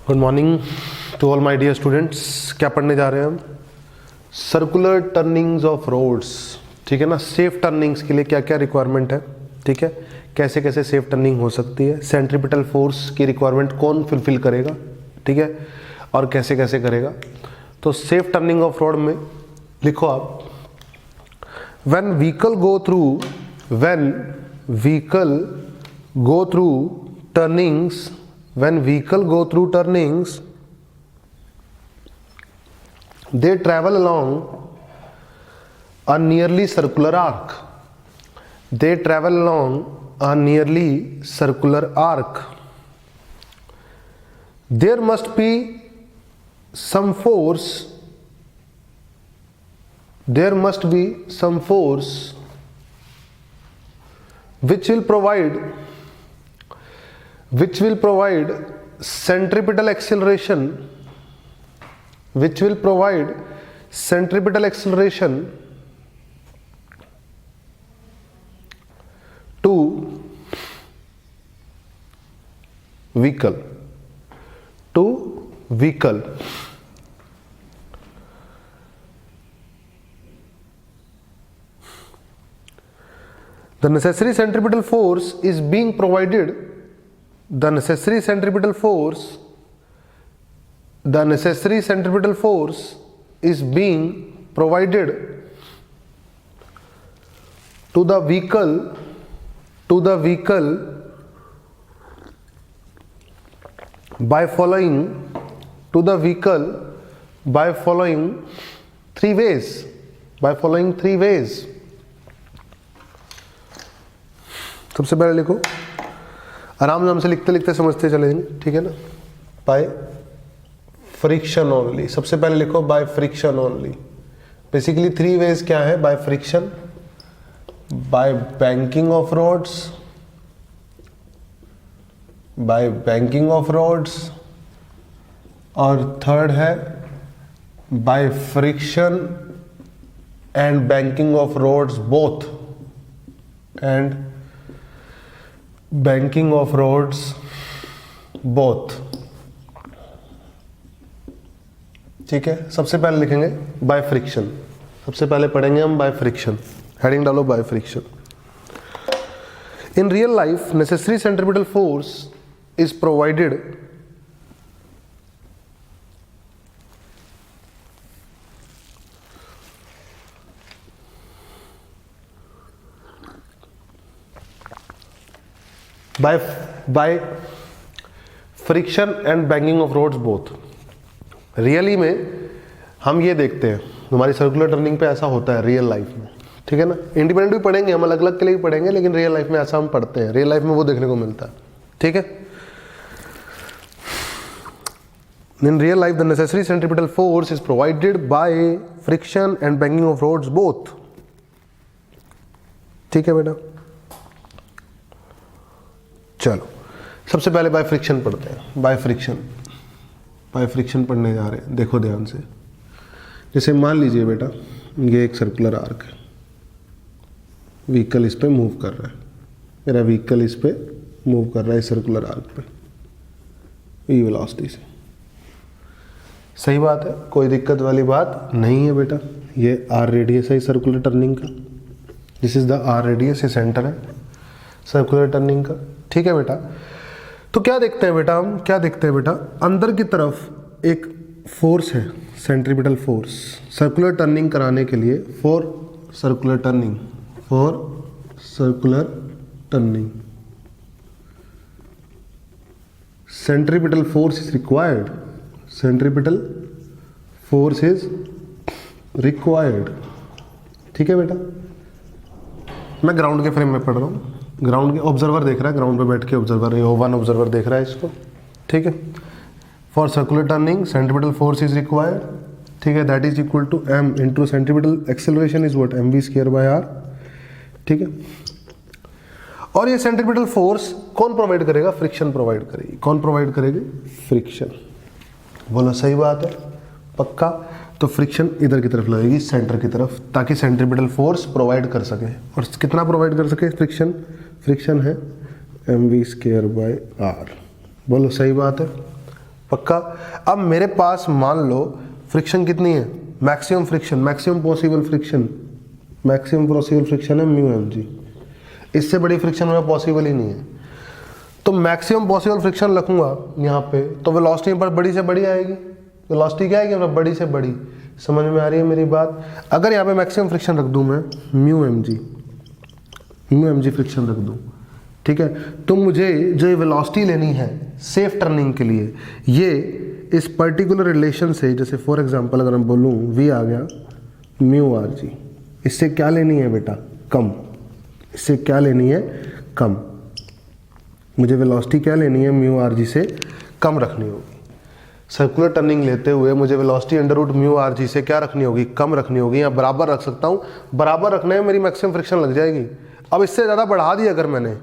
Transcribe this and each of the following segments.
Good morning to all my dear students. क्या पढ़ने जा रहे हैं हम? Circular turnings of roads. ठीक है ना। सेफ टर्निंग्स के लिए क्या क्या रिक्वायरमेंट है, ठीक है, कैसे कैसे सेफ टर्निंग हो सकती है, सेंट्रीपिटल फोर्स की रिक्वायरमेंट कौन फुलफिल करेगा, ठीक है, और कैसे कैसे करेगा। तो सेफ टर्निंग ऑफ रोड में लिखो आप, when vehicle go through turnings, when vehicle go through turnings, they travel along a nearly circular arc. They travel along a nearly circular arc. There must be some force. There must be some force which will provide centripetal acceleration, to vehicle. The necessary centripetal force is being provided. The necessary centripetal force is being provided to the vehicle by following three ways. सबसे पहले लिखो, आराम से लिखते लिखते समझते चलेंगे, ठीक है ना। By friction only. सबसे पहले लिखो by friction only. Basically three ways क्या है? By friction, by banking of roads, और थर्ड है by friction and banking of roads both, ठीक है। सबसे पहले लिखेंगे बाय फ्रिक्शन। सबसे पहले पढ़ेंगे हम बाय फ्रिक्शन। हेडिंग डालो by friction. In real life necessary centripetal force is provided by friction and banking of roads both. Really में हम ये देखते हैं, हमारी सर्कुलर टर्निंग पे ऐसा होता है रियल लाइफ में, ठीक है ना। इंडिपेंडेंट भी पढ़ेंगे हम, अलग अलग के लिए भी पढ़ेंगे, लेकिन रियल लाइफ में ऐसा हम पढ़ते हैं। रियल लाइफ में वो देखने को मिलता है, ठीक है। In real life the necessary centripetal force is provided by friction and banking of roads both, ठीक है बेटा। चलो सबसे पहले बाय फ्रिक्शन पढ़ते हैं। बाय फ्रिक्शन पढ़ने जा रहे हैं, देखो ध्यान से। जैसे मान लीजिए बेटा, ये एक सर्कुलर आर्क है, व्हीकल इस पे मूव कर रहा है, मेरा व्हीकल इस पे मूव कर रहा है सर्कुलर आर्क पे ई वेलोसिटी से। सही बात है, कोई दिक्कत वाली बात नहीं है बेटा। ये आर रेडियस है सर्कुलर टर्निंग का, this is the R radius, ये सेंटर है सर्कुलर टर्निंग का, ठीक है बेटा। तो क्या देखते हैं बेटा हम, अंदर की तरफ एक फोर्स है, सेंट्रीपिटल फोर्स, सर्कुलर टर्निंग कराने के लिए, for circular turning centripetal force is required, ठीक है बेटा। मैं ग्राउंड के फ्रेम में पढ़ रहा हूँ, ग्राउंड के ऑब्जर्वर देख रहा है, ग्राउंड पे बैठ के ऑब्जर्वर, वन ऑब्जर्वर देख रहा है इसको, ठीक है। For circular turning centripetal force is required, ठीक है, that is equal to m into centripetal acceleration is what mv square by r, ठीक है। और ये सेंट्रीपिटल फोर्स कौन प्रोवाइड करेगा? फ्रिक्शन प्रोवाइड करेगी। कौन प्रोवाइड करेगी? फ्रिक्शन। बोलो सही बात है, पक्का। तो फ्रिक्शन इधर की तरफ लगेगी, सेंटर की तरफ, ताकि सेंट्रीपिटल फोर्स प्रोवाइड कर सके। और कितना प्रोवाइड कर सके? फ्रिक्शन है mv स्क्वायर बाय r। बोलो सही बात है, पक्का। अब मेरे पास मान लो फ्रिक्शन कितनी है, maximum friction, maximum possible friction है म्यू एम जी। इससे बड़ी फ्रिक्शन में पॉसिबल ही नहीं है, तो मैक्सिमम पॉसिबल फ्रिक्शन रखूंगा यहाँ पे, तो वेलोसिटी पर बड़ी से बड़ी आएगी। वेलोसिटी क्या आएगी, बड़ी से बड़ी। समझ में आ रही है मेरी बात। अगर यहाँ पे मैक्सिमम फ्रिक्शन रख दूं मैं म्यू एम जी फ्रिक्शन रख दूं, ठीक है, तो मुझे जो ये वेलोसिटी लेनी है सेफ टर्निंग के लिए, ये इस पर्टिकुलर रिलेशन से, जैसे फॉर एग्जांपल अगर मैं बोलूँ v आ गया म्यू आर जी, इससे क्या लेनी है बेटा, कम। इससे क्या लेनी है, कम। मुझे वेलोसिटी क्या लेनी है, म्यू आर जी से कम रखनी होगी। सर्कुलर टर्निंग लेते हुए मुझे velocity under root mu R g से क्या रखनी होगी, कम रखनी होगी, या बराबर रख सकता हूँ। बराबर रखने में मेरी मैक्सिमम फ्रिक्शन लग जाएगी। अब इससे ज़्यादा बढ़ा दी अगर मैंने,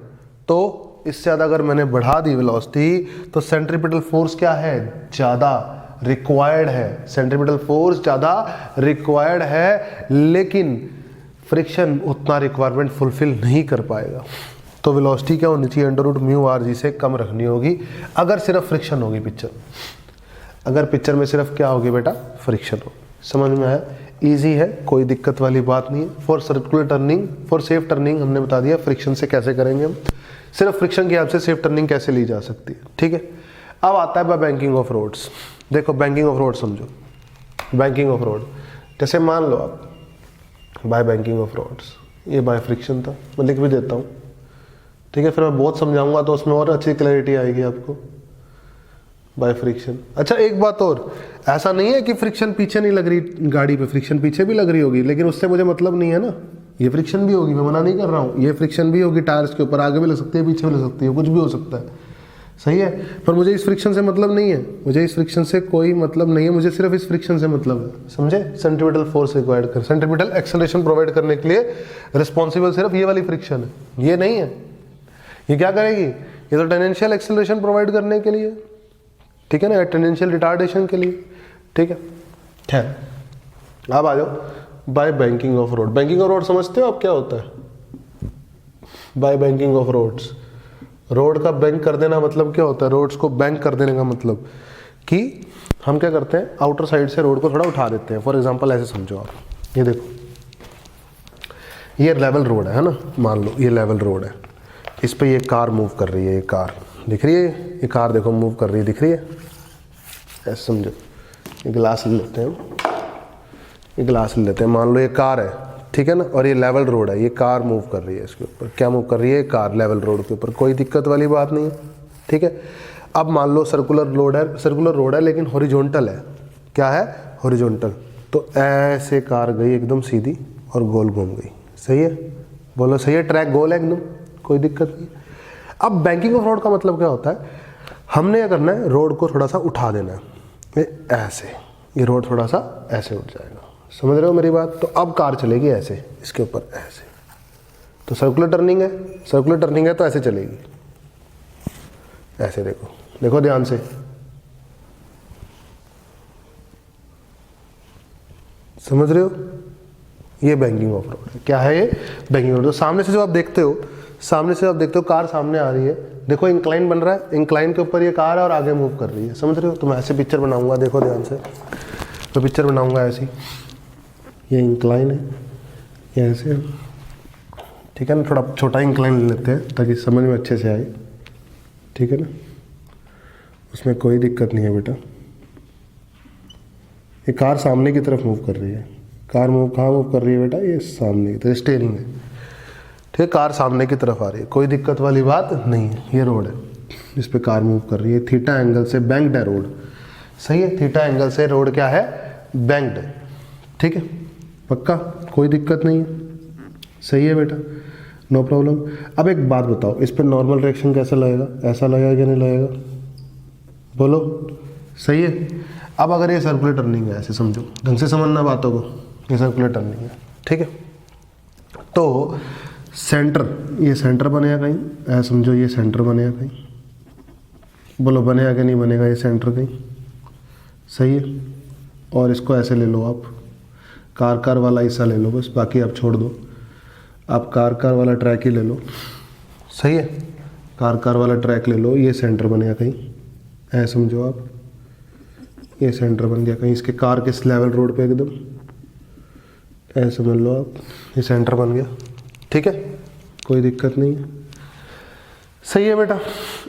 तो इससे ज़्यादा अगर मैंने बढ़ा दी वेलोसिटी, तो सेंट्रीपिटल फोर्स क्या है, ज़्यादा रिक्वायर्ड है। सेंट्रीपिटल फोर्स ज़्यादा रिक्वायर्ड है, लेकिन फ्रिक्शन उतना रिक्वायरमेंट फुलफिल नहीं कर पाएगा। तो वेलोसिटी क्या होनी चाहिए, under root mu R g से कम रखनी होगी, अगर सिर्फ फ्रिक्शन होगी पिक्चर। अगर पिक्चर में सिर्फ क्या होगी बेटा, फ्रिक्शन हो। समझ में आया, इजी है, कोई दिक्कत वाली बात नहीं है। For circular turning, for safe turning हमने बता दिया फ्रिक्शन से कैसे करेंगे हम, सिर्फ फ्रिक्शन की हेल्प से सेफ टर्निंग कैसे ली जा सकती है, ठीक है। अब आता है बाय बैंकिंग ऑफ रोड्स। देखो बैंकिंग ऑफ रोड समझो, बैंकिंग ऑफ रोड, जैसे मान लो आप बाय बैंकिंग ऑफ रोड्स, ये बाय फ्रिक्शन था, मैं लिख भी देता हूँ, ठीक है, फिर मैं बहुत समझाऊंगा तो उसमें और अच्छी क्लैरिटी आएगी आपको। By friction. अच्छा एक बात और, ऐसा नहीं है कि फ्रिक्शन पीछे नहीं लग रही गाड़ी पे, फ्रिक्शन पीछे भी लग रही होगी, लेकिन उससे मुझे मतलब नहीं है ना। ये फ्रिक्शन भी होगी, मैं मना नहीं कर रहा हूँ, ये फ्रिक्शन भी होगी टायर्स के ऊपर, आगे भी लग सकती है, पीछे भी लग सकती है, कुछ भी हो सकता है, सही है। पर मुझे इस फ्रिक्शन से मतलब नहीं है, मुझे इस फ्रिक्शन से कोई मतलब नहीं है, मुझे सिर्फ इस फ्रिक्शन से मतलब है, समझे। सेंट्रीपिटल फोर्स रिक्वायर्ड कर, सेंट्रीपिटल एक्सेलरेशन प्रोवाइड करने के लिए रिस्पॉन्सिबल सिर्फ ये वाली फ्रिक्शन है, ये नहीं है। ये क्या करेगी, ये तो टेंजेंशियल एक्सेलरेशन प्रोवाइड करने के लिए, ठीक है ना, टेंजेंशियल रिटार्डेशन के लिए, ठीक है। खैर अब आ जाओ by banking of road. Banking of road समझते हो आप क्या होता है, by banking of roads. Road का बैंक कर देना मतलब क्या होता है, रोड्स को बैंक कर देने का मतलब कि हम क्या करते हैं, आउटर साइड से रोड को थोड़ा उठा देते हैं। फॉर एग्जांपल ऐसे समझो आप, ये देखो, ये लेवल रोड है ना, मान लो ये लेवल रोड है, इस पे ये कार मूव कर रही है, ये कार दिख रही है, ये कार देखो मूव कर रही है, दिख रही है, ऐसे समझो। ये गिलास ले लेते हैं, ये गिलास ले लेते हैं, मान लो ये कार है, ठीक है ना, और ये लेवल रोड है, ये कार मूव कर रही है इसके ऊपर। क्या मूव कर रही है, कार लेवल रोड के ऊपर, कोई दिक्कत वाली बात नहीं है, ठीक है। अब मान लो सर्कुलर रोड है लेकिन हॉरिजॉन्टल है, क्या है, हॉरिजॉन्टल, तो ऐसे कार गई एकदम सीधी और गोल घूम गई, सही है, बोलो सही है, ट्रैक गोल है एकदम, कोई दिक्कत नहीं। अब बैंकिंग ऑफ रोड का मतलब क्या होता है, हमने क्या करना है, रोड को थोड़ा सा उठा देना है, ऐसे, ये रोड थोड़ा सा ऐसे उठ जाएगा, समझ रहे हो मेरी बात। तो अब कार चलेगी ऐसे, इसके ऊपर ऐसे, तो सर्कुलर टर्निंग है, सर्कुलर टर्निंग है तो ऐसे चलेगी, ऐसे देखो, देखो ध्यान से, समझ रहे हो, ये बैंकिंग ऑफ रोड है। क्या है ये, बैंकिंग ऑफ रोड। तो सामने से जो आप देखते हो, सामने से आप देखते हो कार सामने आ रही है, देखो इंक्लाइन बन रहा है, इंक्लाइन के ऊपर ये कार है और आगे मूव कर रही है, समझ रहे हो। तो मैं ऐसे पिक्चर बनाऊंगा, देखो ध्यान से, तो पिक्चर बनाऊंगा ऐसी, ये इंक्लाइन है, ये ऐसे, ठीक है ना, थोड़ा छोटा इंक्लाइन ले लेते हैं ताकि समझ में अच्छे से आए, ठीक है ना, उसमें कोई दिक्कत नहीं है बेटा। ये कार सामने की तरफ मूव कर रही है, कार मूव कहाँ मूव कर रही है बेटा, ये सामने की तरफ, स्टीयरिंग है, ठीक है, कार सामने की तरफ आ रही है, कोई दिक्कत वाली बात नहीं है। ये रोड है, इस पे कार मूव कर रही है, थीटा एंगल से बैंक्ड है रोड, सही है, थीटा एंगल से रोड क्या है, बैंक्ड है, ठीक है, पक्का, कोई दिक्कत नहीं है, सही है बेटा, नो प्रॉब्लम। अब एक बात बताओ, इस पे नॉर्मल रिएक्शन कैसा लगेगा, ऐसा लगेगा कि नहीं लगेगा, बोलो, सही है। अब अगर ये सर्कुलर टर्निंग है, ऐसे समझो, ढंग से समझना बातों को, ये सर्कुलर टर्निंग है, ठीक है। तो सेंटर, ये सेंटर बनेगा कहीं, ऐसा समझो, ये सेंटर बनेगा कहीं, बोलो बनेगा कि नहीं बनेगा, ये सेंटर कहीं, सही है। और इसको ऐसे ले लो आप, कार वाला हिस्सा ले लो बस, बाकी आप छोड़ दो, आप कार वाला ट्रैक ही ले लो, सही है, कार वाला ट्रैक ले लो, ये सेंटर बनेगा कहीं, ऐसा समझो आप, ये सेंटर बन गया कहीं इसके कार के लेवल रोड पे एकदम, ऐसे समझ लो आप, ये सेंटर बन गया। ठीक है, कोई दिक्कत नहीं है, सही है बेटा।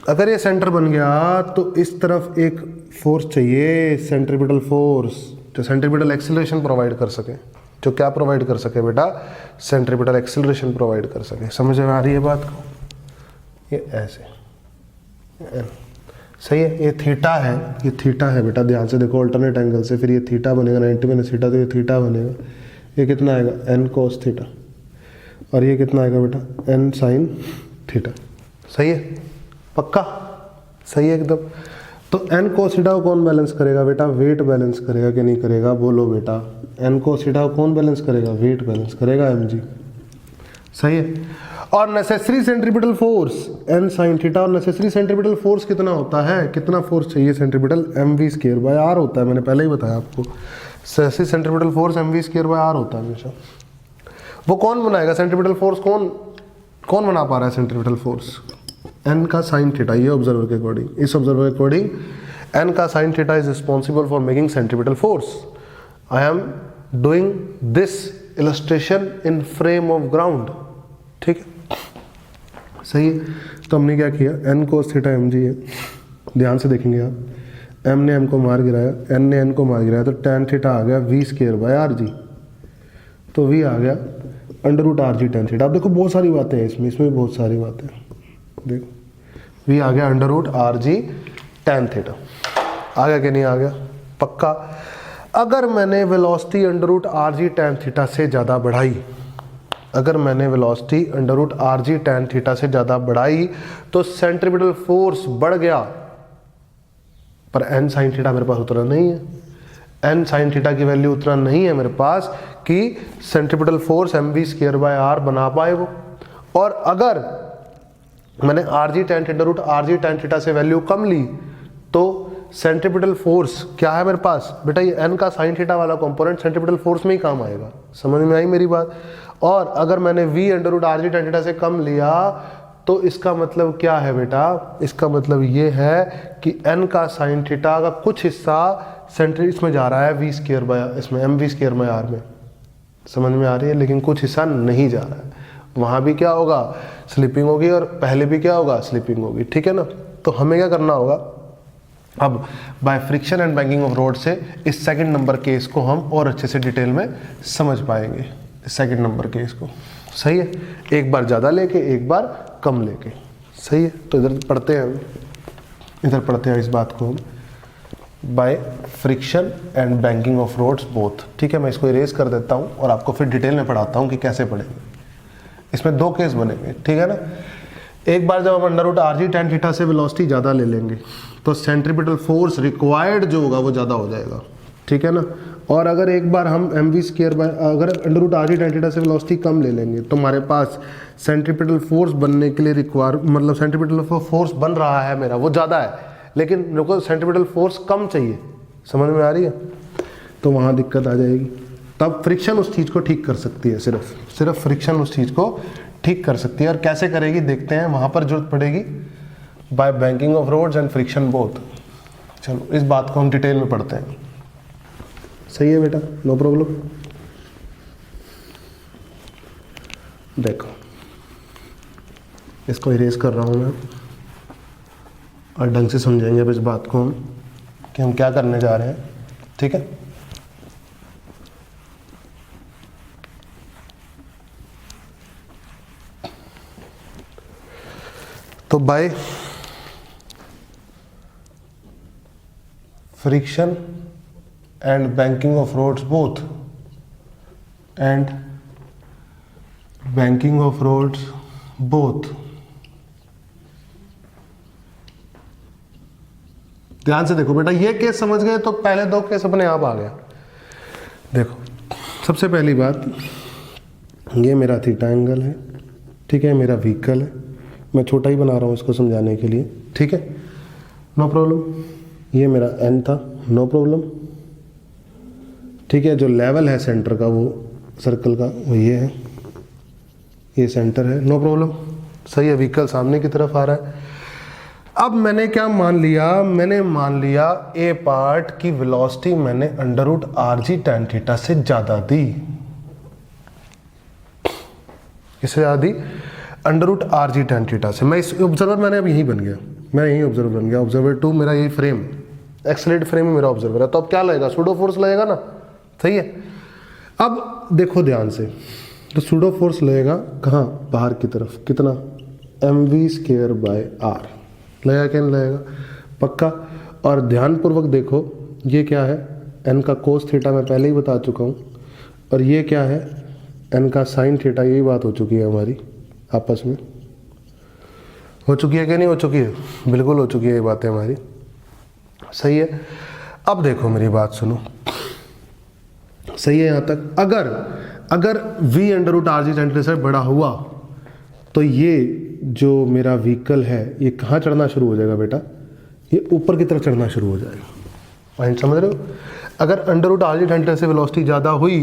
अगर ये सेंटर बन गया तो इस तरफ एक फोर्स चाहिए, सेंट्रीपिटल फोर्स, जो सेंट्रीपिटल एक्सीलरेशन प्रोवाइड कर सके। जो क्या प्रोवाइड कर सके बेटा? सेंट्रीपिटल एक्सीलरेशन प्रोवाइड कर सके। समझ में आ रही है बात को? ये ऐसे सही है। ये थीटा है, ये थीटा है बेटा, ध्यान से देखो अल्टरनेट एंगल से, फिर ये थीटा बनेगा 90 माइनस थीटा, तो ये थीटा बनेगा। ये कितना आएगा? n cos थीटा, और ये कितना आएगा बेटा? n sin theta. सही है, पक्का सही है एकदम। तो n cos थीटा को कौन बैलेंस करेगा बेटा? वेट बैलेंस करेगा कि नहीं करेगा? बोलो बेटा। n cos थीटा को कौन बैलेंस करेगा? वेट बैलेंस करेगा, mg। सही है। और necessary centripetal force n sin theta, और नेसेसरी सेंट्रीपिटल फोर्स कितना होता है? कितना फोर्स चाहिए सेंट्रीपिटल? mv²/r होता है, मैंने पहले ही बताया आपको। नेसेसरी सेंट्रीपिटल फोर्स mv²/r होता है हमेशा। वो कौन बनाएगा सेंट्रीपिटल फोर्स? कौन बना पा रहा है सेंट्रीपिटल फोर्स? n का sin थीटा, ये ऑब्जर्वर के अकॉर्डिंग, इस ऑब्जर्वर के अकॉर्डिंग n का sin theta is responsible for making centripetal force. I am doing this illustration in frame of ground. ठीक है, सही है। तो हमने क्या किया? n cos थीटा mg है, ध्यान से देखेंगे आप, m ने m को मार गिराया, n ने n को मार गिराया, तो tan थीटा आ गया v²/rg, तो v आ गया √rg tan थीटा। अब देखो बहुत सारी बातें हैं इसमें भी बहुत सारी बातें हैं। देखो v आ गया √rg tan थीटा, आ गया कि नहीं आ गया? पक्का। अगर मैंने वेलोसिटी √rg tan थीटा से ज़्यादा बढ़ाई, अगर मैंने वेलोसिटी √rg tan थीटा से ज़्यादा बढ़ाई तो सेंट्रीपिटल फोर्स बढ़ गया, पर n sin थीटा मेरे पास उतना नहीं है। n sin थीटा की वैल्यू उतना नहीं है मेरे पास कि सेंट्रीपिटल फोर्स mv²/r बना पाए वो। और अगर मैंने rg tan theta √rg tan theta से वैल्यू कम ली तो सेंट्रीपिटल फोर्स क्या है मेरे पास बेटा? ये n का sin थीटा वाला कंपोनेंट सेंट्रीपिटल फोर्स में ही काम आएगा। समझ में आई मेरी बात? और अगर मैंने v √rg tan थीटा से कम लिया तो इसका मतलब क्या है बेटा? इसका मतलब ये है कि n का sin थीटा का कुछ हिस्सा सेंट्री इसमें जा रहा है इसमें mv²/r में। समझ में आ रही है? लेकिन कुछ हिस्सा नहीं जा रहा है, वहाँ भी क्या होगा? स्लिपिंग होगी, और पहले भी क्या होगा? स्लिपिंग होगी। ठीक है ना? तो हमें क्या करना होगा अब? Bye friction and banking of road से इस सेकंड नंबर केस को हम और अच्छे से डिटेल में समझ पाएंगे, इस सेकंड नंबर केस को। सही है, एक बार ज़्यादा लेके एक बार कम लेके। सही है, तो इधर पढ़ते हैं हम, इधर पढ़ते हैं इस बात को हम, by friction and banking of roads both. ठीक है, मैं इसको इरेज कर देता हूँ और आपको फिर डिटेल में पढ़ाता हूँ कि कैसे पढ़ेंगे। इसमें दो केस बनेंगे, ठीक है ना? एक बार जब हम √rg tan थीटा से वेलोसिटी ज़्यादा ले लेंगे तो सेंट्रीपिटल फोर्स रिक्वायर्ड जो होगा वो ज़्यादा हो जाएगा। ठीक है ना? और अगर एक बार हम अगर √rg tan थीटा से वेलोसिटी कम ले लेंगे तो हमारे पास सेंट्रीपिटल फोर्स बनने के लिए मतलब सेंट्रीपिटल फोर्स बन रहा है मेरा वो ज़्यादा है, लेकिन मेरे को सेंट्रीपिटल फोर्स कम चाहिए। समझ में आ रही है? तो वहाँ दिक्कत आ जाएगी। तब फ्रिक्शन उस चीज़ को ठीक कर सकती है, सिर्फ फ्रिक्शन उस चीज़ को ठीक कर सकती है। और कैसे करेगी देखते हैं, वहाँ पर जरूरत पड़ेगी by banking of roads and friction both. चलो इस बात को हम डिटेल में पढ़ते हैं। सही है बेटा, नो प्रॉब्लम। देखो इसको इरेज कर रहा हूँ मैं, और ढंग से समझेंगे अब इस बात को हम कि हम क्या करने जा रहे हैं। ठीक है, तो by friction and banking of roads both ध्यान से देखो बेटा, ये केस समझ गए तो पहले दो केस अपने आप आ गया। देखो सबसे पहली बात, ये मेरा थीटा एंगल है, ठीक है, मेरा व्हीकल है, मैं छोटा ही बना रहा हूँ इसको समझाने के लिए। ठीक है, नो प्रॉब्लम। ये मेरा n था, नो प्रॉब्लम। ठीक है, जो लेवल है सेंटर का वो सर्कल का वो ये है, ये सेंटर है, नो प्रॉब्लम। सही है, व्हीकल सामने की तरफ आ रहा है। अब मैंने क्या मान लिया, मैंने मान लिया ए पार्ट की वेलोसिटी मैंने अंडर रूट आर जी टेन थीटा से ज्यादा दी। किससे ज्यादा दी? अंडर रूट आर जी टेन थीटा से। मैं इस ऑब्जर्वर मैंने अब यही बन गया, मैं यही ऑब्जर्वर बन गया। ऑब्जर्वर 2 मेरा यही फ्रेम, एक्सेलरेट फ्रेम में मेरा ऑब्जर्वर है। तो अब क्या लगेगा? सूडो फोर्स लगेगा ना, सही है। अब देखो ध्यान से, तो सूडो फोर्स लगेगा कहाँ? बाहर की तरफ। कितना? mv²/r लगेगा क्या? नहीं लगेगा? पक्का। और ध्यानपूर्वक देखो, ये क्या है? n का कोस थीटा मैं पहले ही बता चुका हूँ, और ये क्या है? n का साइन थीटा। यही बात हो चुकी है हमारी आपस में, हो चुकी है कि नहीं हो चुकी है? बिल्कुल हो चुकी है ये बातें हमारी, सही है। अब देखो मेरी बात सुनो, सही है यहाँ तक? अगर v अंडर रूट आर जी टेन थीटा से बड़ा हुआ तो ये जो मेरा व्हीकल है ये कहाँ चढ़ना शुरू हो जाएगा बेटा? ये ऊपर की तरफ चढ़ना शुरू हो जाएगा। पॉइंट समझ रहे हो? अगर अंडर रूट आर जी टेन थीटा से वेलोसिटी ज़्यादा हुई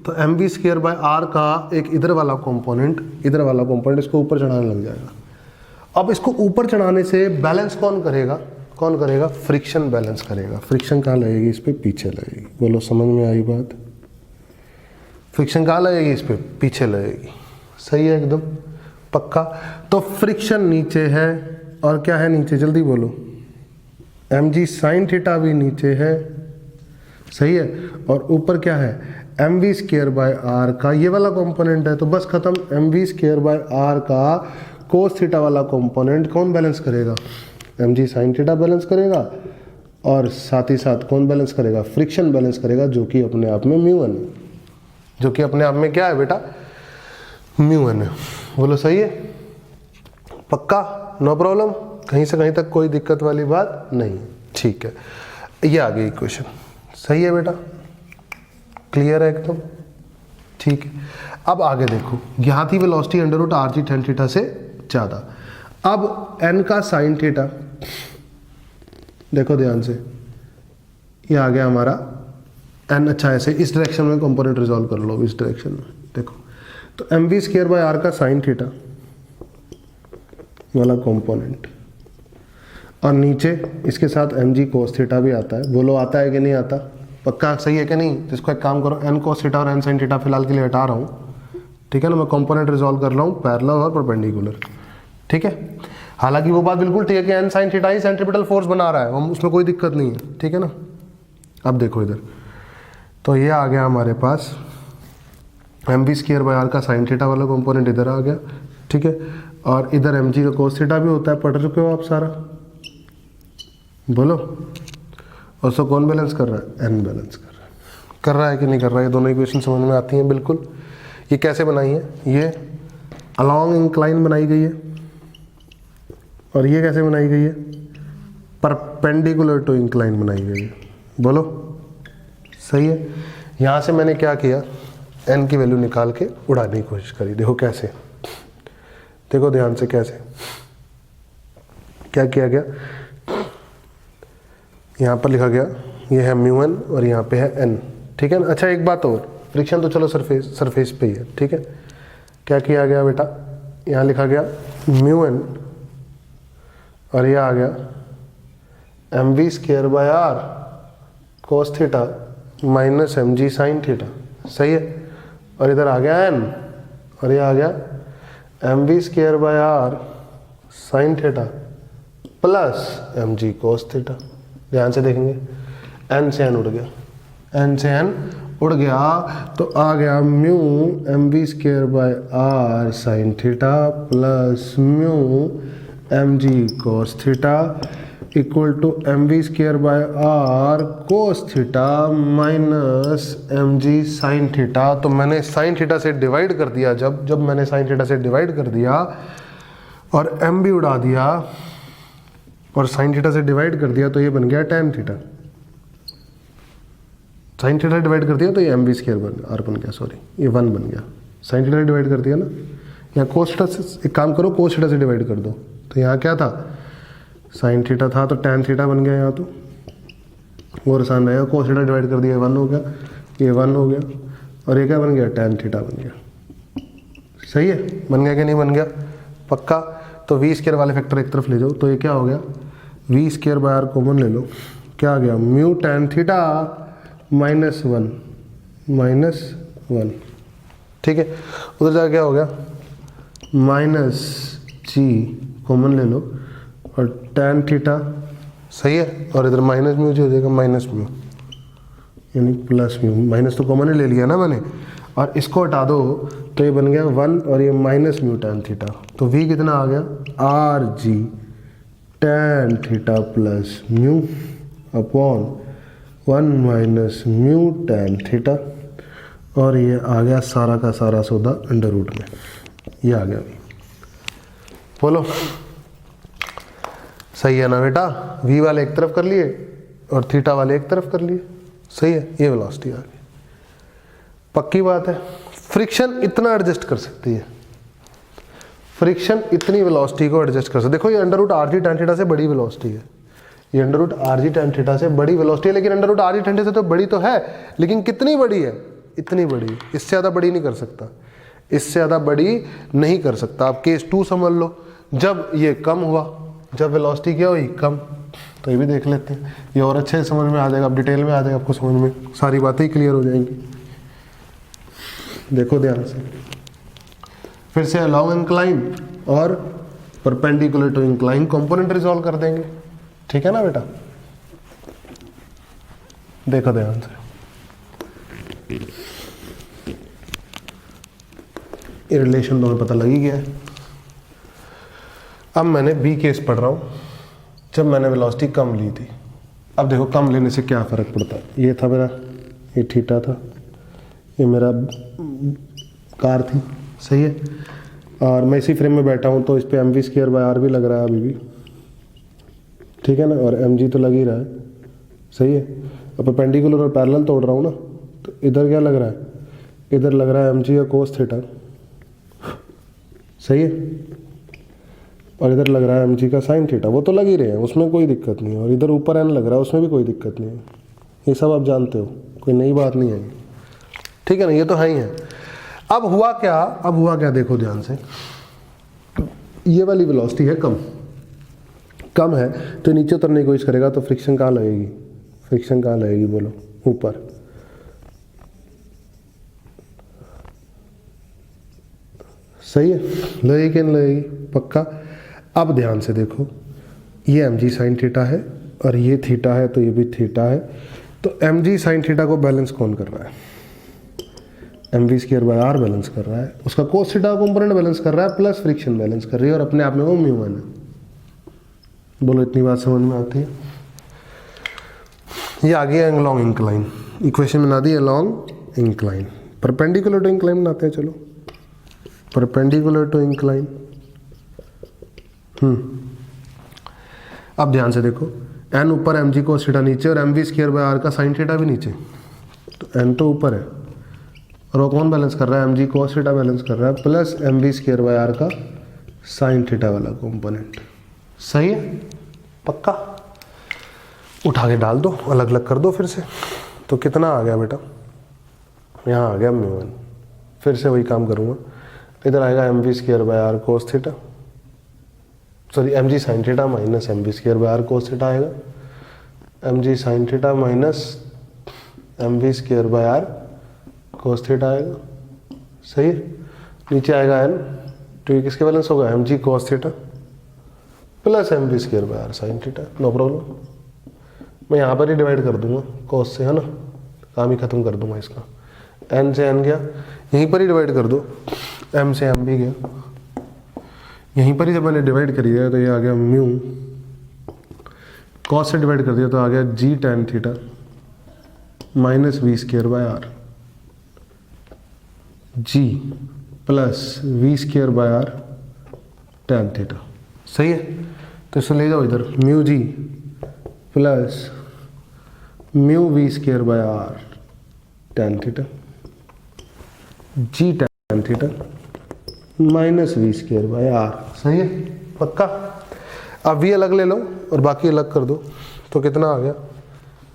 तो mv²/r का एक इधर वाला कंपोनेंट इसको ऊपर चढ़ाने लग जाएगा। अब इसको ऊपर चढ़ाने से बैलेंस कौन करेगा? फ्रिक्शन बैलेंस करेगा। फ्रिक्शन कहाँ लगेगी? इस पे पीछे लगेगी। बोलो, समझ में आई बात? फ्रिक्शन कहाँ लगेगी? इस पे पीछे लगेगी। सही है एकदम, पक्का। तो फ्रिक्शन नीचे है, और क्या है नीचे? जल्दी बोलो। mg साइन थीटा भी नीचे है, सही है। और ऊपर क्या है? mv²/r का ये वाला कंपोनेंट है। तो बस खत्म। mv²/r का कोस थीटा वाला कंपोनेंट कौन बैलेंस करेगा? mg साइन थीटा बैलेंस करेगा, और साथ ही साथ कौन बैलेंस करेगा? फ्रिक्शन बैलेंस करेगा, जो कि अपने आप में μ1 है। जो कि अपने आप में क्या है बेटा? μ1 है। बोलो, सही है? पक्का? No problem? कहीं से कहीं तक कोई दिक्कत वाली बात नहीं? ठीक है, ये आ गई इक्वेशन। सही है बेटा? क्लियर है एकदम? ठीक है। अब आगे देखो, यहाँ थी वेलोसिटी अंडर रूट आर जी टेन थीटा से ज़्यादा। अब n का साइन थीटा, देखो ध्यान से, ये आ गया हमारा n। अच्छा, ऐसे इस डायरेक्शन में कंपोनेंट रिजॉल्व कर लो, इस डायरेक्शन में देखो। तो mv²/r का साइन थीटा वाला कंपोनेंट, और नीचे इसके साथ mg कोस थीटा भी आता है। बोलो, आता है कि नहीं आता? पक्का? सही है कि नहीं? तो इसको एक काम करो, n कोस थीटा और n साइन थीटा फिलहाल के लिए हटा रहा हूँ, ठीक है ना। मैं कंपोनेंट रिजॉल्व कर रहा हूँ, पैरेलल और परपेंडिकुलर, ठीक है। हालांकि वो बात बिल्कुल ठीक है कि n साइन थीटा ही सेंट्रीपिटल फोर्स बना रहा है, हम उसमें कोई दिक्कत नहीं है, ठीक है ना। अब देखो इधर, तो ये आ गया हमारे पास mv²/r का साइन थीटा वाला कंपोनेंट इधर आ गया, ठीक है। और इधर mg का कोस थीटा भी होता है, पढ़ चुके हो आप सारा? बोलो। और उसको कौन बैलेंस कर रहा है? n बैलेंस कर रहा है कि नहीं कर रहा है? ये दोनों इक्वेशन समझ में आती हैं बिल्कुल। ये कैसे बनाई है? ये अलोंग इंक्लाइन बनाई गई है, और ये कैसे बनाई गई है? परपेंडिकुलर टू इंक्लाइन बनाई गई है। बोलो, सही है। यहाँ से मैंने क्या किया? n की वैल्यू निकाल के उड़ाने की कोशिश करी। देखो कैसे, देखो ध्यान से कैसे क्या किया गया। यहाँ पर लिखा गया, ये है μ1 और यहाँ पे है n, ठीक है ना। अच्छा, एक बात और, फ्रिक्शन तो चलो सरफेस पे ही है, ठीक है। क्या किया गया बेटा? यहाँ लिखा गया μ1, और ये आ गया mv²/r cos theta minus mg sine theta, सही है। और इधर आ गया n, और ये आ गया mv²/r sine theta plus mg cos theta. ध्यान से देखेंगे, n से n उड़ गया, n से n उड़ गया, तो आ गया mu mv²/r sine theta plus mu mg cos theta equal to mv²/r cos theta minus mg sine theta. तो मैंने साइन थीटा से डिवाइड कर दिया, जब मैंने साइन थीटा से डिवाइड कर दिया और mb उड़ा दिया और साइन थीटा से डिवाइड कर दिया, तो ये बन गया tan theta. Sine theta divide कर दिया तो ये mv²/r बन गया, सॉरी ये 1 बन गया। साइन थीटा डिवाइड कर दिया ना, यहाँ कोस थीटा से एक काम करो, कोस थीटा से डिवाइड कर दो। तो यहाँ क्या था? साइन थीटा था, तो tan थीटा बन गया यहाँ, तो और आसान रहेगा। कोस थीटा डिवाइड कर दिया, 1 हो गया, ये 1 हो गया, और ये क्या बन गया? tan थीटा बन गया। सही है, बन गया कि नहीं बन गया? पक्का। तो v² वाले फैक्टर एक तरफ ले जाओ, तो ये क्या हो गया? V square by R common ले लो, क्या आ गया म्यू tan थीटा -1, ठीक है। उधर जाके क्या हो गया माइनस जी कॉमन ले लो और tan थीटा, सही है, और इधर माइनस म्यू जी हो जाएगा माइनस म्यू यानी प्लस म्यू, माइनस तो कॉमन ही ले लिया ना मैंने, और इसको हटा दो तो ये बन गया 1 और ये माइनस म्यू tan थीटा, तो v कितना आ गया R g tan theta plus mu upon 1 minus mu tan theta, और ये आ गया सारा का सारा सौदा अंडर रूट में, ये आ गया बोलो सही है ना बेटा। v वाले एक तरफ कर लिए और थीटा वाले एक तरफ कर लिए, सही है, ये वेलोसिटी आ गई। पक्की बात है, फ्रिक्शन इतना एडजस्ट कर सकती है, फ्रिक्शन इतनी वेलोसिटी को एडजस्ट कर सकती है। देखो ये under root R g tan theta से बड़ी वेलोसिटी है, ये under root R g tan theta से बड़ी वेलोसिटी है, लेकिन under root R g tan theta से तो बड़ी तो है, लेकिन कितनी बड़ी है, इतनी बड़ी, इससे ज़्यादा बड़ी नहीं कर सकता, इससे ज़्यादा बड़ी नहीं कर सकता। आप केस 2 समझ लो, जब ये कम हुआ, जब वेलोसिटी क्या हुई कम, तो ये भी देख लेते हैं, ये और अच्छे से समझ में आ जाएगा, अब डिटेल में आ जाएगा आपको समझ में, सारी बातें ही क्लियर हो जाएंगी। देखो ध्यान से, फिर से अलोंग इंक्लाइन और perpendicular to incline component resolve कर देंगे, ठीक है ना बेटा। देखो ध्यान से, ये रिलेशन तो हमें पता लग ही गया है। अब मैंने बी केस पढ़ रहा हूँ, जब मैंने वेलोसिटी कम ली थी। अब देखो कम लेने से क्या फ़र्क पड़ता है, ये था मेरा, ये थीटा था, ये मेरा कार थी, सही है, और मैं इसी फ्रेम में बैठा हूँ तो इस पर mv स्क्वायर बाय आर भी लग रहा है अभी भी, ठीक है ना, और mg तो लग ही रहा है, सही है। अब परपेंडिकुलर और पैरेलल तोड़ रहा हूँ ना, तो इधर क्या लग रहा है, इधर लग रहा है mg या कोस थीटा, सही है, और इधर लग रहा है mg का साइन थीटा, वो तो लग ही रहे हैं, उसमें कोई दिक्कत नहीं है, और इधर ऊपर n लग रहा है, उसमें भी कोई दिक्कत नहीं है, ये सब आप जानते हो, कोई नई बात नहीं है, ठीक है ना, ये तो है ही है। अब हुआ क्या देखो ध्यान से, ये वाली वेलोसिटी है कम है, तो नीचे उतरने की कोशिश करेगा तो फ्रिक्शन कहाँ लगेगी, फ्रिक्शन कहाँ लगेगी बोलो, ऊपर, सही है, लगेगी कि नहीं लगेगी, पक्का। अब ध्यान से देखो, ये mg साइन थीटा है और ये थीटा है, तो ये भी थीटा है, तो mg साइन थीटा को बैलेंस कौन कर रहा है, mv square by R balance कर रहा है, उसका कोस थीटा कंपोनेंट बैलेंस कर रहा है, प्लस फ्रिक्शन बैलेंस कर रही है, और अपने आप में वो म्यू वन है। बोलो इतनी बात समझ में आती है। ये आ गया अलोंग इंक्लाइन, इक्वेशन बना दी along incline, perpendicular to incline बनाते हैं, चलो परपेंडिकुलर टू इंक्लाइन। अब ध्यान से देखो, n ऊपर mg कोस थीटा नीचे और mv स्क्वायर बाय आर का साइन थीटा भी नीचे, तो n तो ऊपर है और वो कौन बैलेंस कर रहा है, mg कोस थीटा बैलेंस कर रहा है, plus mv square by R का साइन थीटा वाला कंपोनेंट, सही है, पक्का। उठा के डाल दो, अलग अलग कर दो फिर से, तो कितना आ गया बेटा, यहाँ आ गया म्यू वन। फिर से वही काम करूँगा, इधर आएगा mv square by R cos theta, sorry mg sine theta minus mv square by R cos theta आएगा, mg sine theta minus mv square by R cos theta आएगा, सही है। नीचे आएगा n, तो ये किसके बैलेंस होगा, mg cos theta plus mv square by R sine theta, no problem. मैं यहाँ पर ही डिवाइड कर दूंगा कोस से, है ना, काम ही खत्म कर दूंगा इसका, n से n गया, यहीं पर ही डिवाइड कर दो, m से m भी गया, यहीं पर ही जब मैंने डिवाइड कर दिया तो ये आ गया म्यू, कॉस से डिवाइड कर दिया तो आ गया g tan theta minus v square by R, g plus v square by R tan theta, सही है। तो इसे ले जाओ इधर, mu g plus mu v square by R tan theta, g tan theta minus v square by R, सही है, पक्का। अब v अलग ले लो और बाकी अलग कर दो, तो कितना आ गया,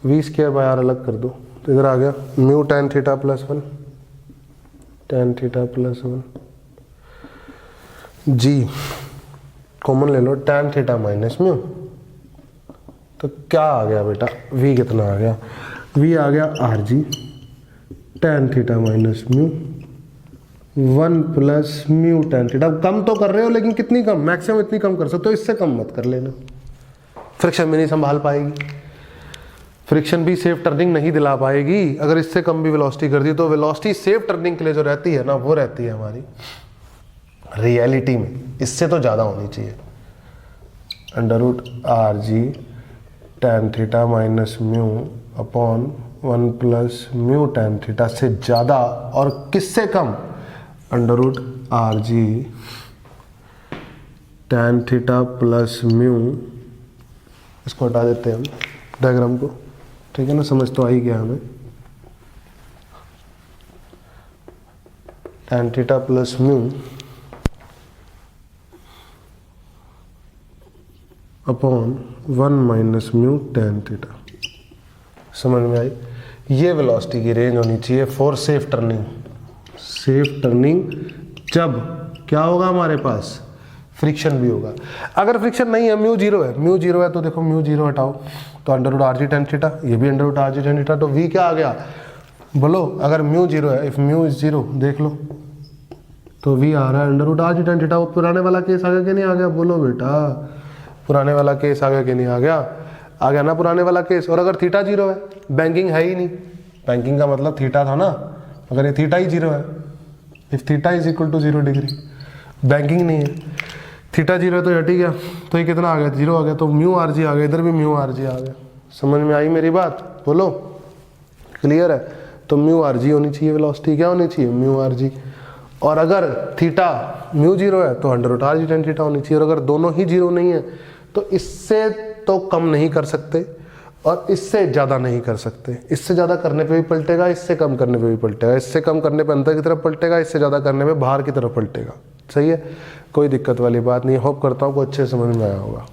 वी स्क्वायर बाय आर अलग कर दो, तो इधर आ गया mu tan theta plus 1, tan theta plus 1, g common ले लो, tan थीटा माइनस म्यू तो क्या आ गया बेटा, v कितना आ गया, v आ गया आर जी tan theta minus mu 1 plus mu tan theta. कम तो कर रहे हो लेकिन कितनी कम, मैक्सिमम इतनी कम कर सकते हो, इससे कम मत कर लेना, फ्रिक्शन भी नहीं संभाल पाएगी, फ्रिक्शन भी सेफ टर्निंग नहीं दिला पाएगी। अगर इससे कम भी वेलोसिटी कर दी तो वेलोसिटी सेफ टर्निंग के लिए जो रहती है ना वो रहती है हमारी रियलिटी में, इससे तो ज़्यादा होनी चाहिए। अंडर रूट आर जी tan theta minus mu upon 1 plus mu tan theta से ज़्यादा, और किससे कम, अंडर रूट आर जी टेन थीटा प्लस म्यू, इसको हटा देते हैं हम डायग्राम को, ठीक है ना, समझ तो आ ही गया हमें। Ten theta plus mu upon 1 minus mu tan theta, समझ में आई। ये वेलोसिटी की रेंज होनी चाहिए for safe turning. Safe turning जब क्या होगा हमारे पास, फ्रिक्शन भी होगा। अगर फ्रिक्शन नहीं है, म्यू जीरो है, म्यू जीरो है तो देखो म्यू जीरो हटाओ तो अंडर रूट आर जी टेन थीटा, ये भी अंडर रूट आर जी टेन थीटा, तो वी क्या आ गया बोलो, अगर म्यू जीरो है, इफ म्यू इज जीरो देख लो तो वी आ रहा है अंडर रूट आर जी टेन थीटा। वो पुराने वाला केस आ गया कि नहीं आ गया, बोलो बेटा, पुराने वाला केस आ गया कि नहीं आ गया, आ गया ना पुराने वाला केस। और अगर थीटा जीरो है, बैंकिंग है ही नहीं, बैंकिंग का मतलब थीटा था ना, अगर ये थीटा ही जीरो है, if theta is equal to 0 degree, banking नहीं है, थीटा जीरो है तो हट ही गया, तो ये कितना आ गया, जीरो आ गया, तो म्यू आर जी आ गया, इधर भी म्यू आर जी आ गया। समझ में आई मेरी बात, बोलो क्लियर है। तो म्यू आर जी होनी चाहिए, वेलोसिटी क्या होनी चाहिए, म्यू आर जी। और अगर थीटा म्यू जीरो है तो अंडर रूट आर जी टेन थीटा होनी चाहिए। और अगर दोनों ही जीरो नहीं है तो इससे तो कम नहीं कर सकते और इससे ज़्यादा नहीं कर सकते। इससे ज़्यादा करने पे भी पलटेगा, इससे कम करने पे भी पलटेगा, इससे कम करने पे अंदर की तरफ पलटेगा, इससे ज़्यादा करने पे बाहर की तरफ पलटेगा। सही है, कोई दिक्कत वाली बात नहीं। होप करता हूँ को अच्छे समझ में आया होगा।